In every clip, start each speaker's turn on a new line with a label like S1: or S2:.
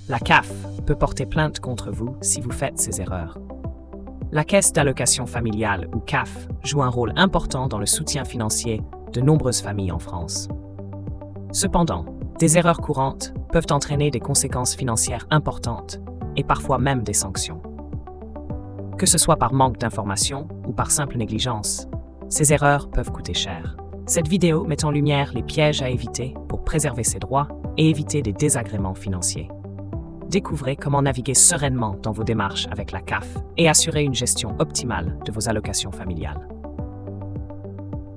S1: La CAF peut porter plainte contre vous si vous faites ces erreurs. La Caisse d'allocation familiale, ou CAF, joue un rôle important dans le soutien financier de nombreuses familles en France. Cependant, des erreurs courantes peuvent entraîner des conséquences financières importantes et parfois même des sanctions. Que ce soit par manque d'information ou par simple négligence, ces erreurs peuvent coûter cher. Cette vidéo met en lumière les pièges à éviter pour préserver ses droits et éviter des désagréments financiers. Découvrez comment naviguer sereinement dans vos démarches avec la CAF et assurer une gestion optimale de vos allocations familiales.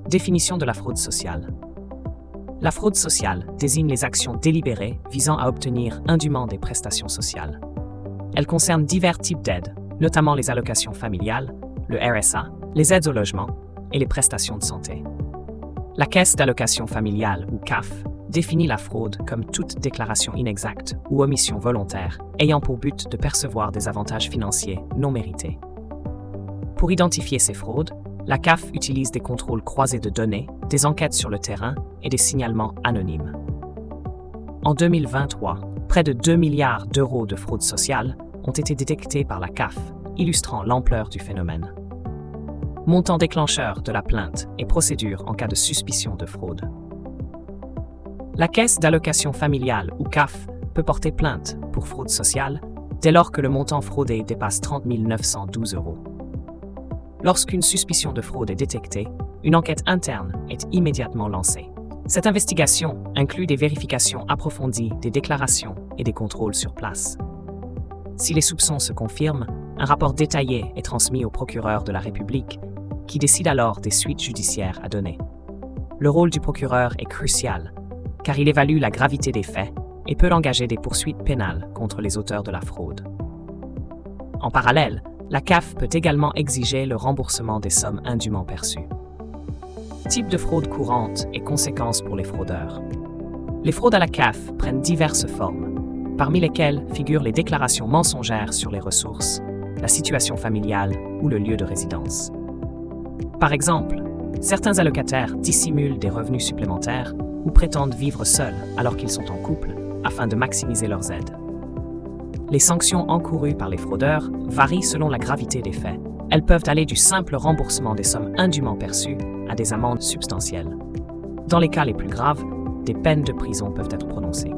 S1: Définition de la fraude sociale. La fraude sociale désigne les actions délibérées visant à obtenir indûment des prestations sociales. Elle concerne divers types d'aides, notamment les allocations familiales, le RSA, les aides au logement et les prestations de santé. La Caisse d'allocation familiale, ou CAF, définit la fraude comme toute déclaration inexacte ou omission volontaire ayant pour but de percevoir des avantages financiers non mérités. Pour identifier ces fraudes, la CAF utilise des contrôles croisés de données, des enquêtes sur le terrain et des signalements anonymes. En 2023, près de 2 milliards d'euros de fraude sociale ont été détectés par la CAF, illustrant l'ampleur du phénomène. Montant déclencheur de la plainte et procédure en cas de suspicion de fraude. La Caisse d'allocation familiale, ou CAF, peut porter plainte pour fraude sociale dès lors que le montant fraudé dépasse 30 912 euros. Lorsqu'une suspicion de fraude est détectée, une enquête interne est immédiatement lancée. Cette investigation inclut des vérifications approfondies des déclarations et des contrôles sur place. Si les soupçons se confirment, un rapport détaillé est transmis au procureur de la République, qui décide alors des suites judiciaires à donner. Le rôle du procureur est crucial, car il évalue la gravité des faits et peut engager des poursuites pénales contre les auteurs de la fraude. En parallèle, la CAF peut également exiger le remboursement des sommes indûment perçues. Type de fraude courante et conséquences pour les fraudeurs. Les fraudes à la CAF prennent diverses formes, parmi lesquelles figurent les déclarations mensongères sur les ressources, la situation familiale ou le lieu de résidence. Par exemple, certains allocataires dissimulent des revenus supplémentaires ou prétendent vivre seuls alors qu'ils sont en couple afin de maximiser leurs aides. Les sanctions encourues par les fraudeurs varient selon la gravité des faits. Elles peuvent aller du simple remboursement des sommes indûment perçues à des amendes substantielles. Dans les cas les plus graves, des peines de prison peuvent être prononcées.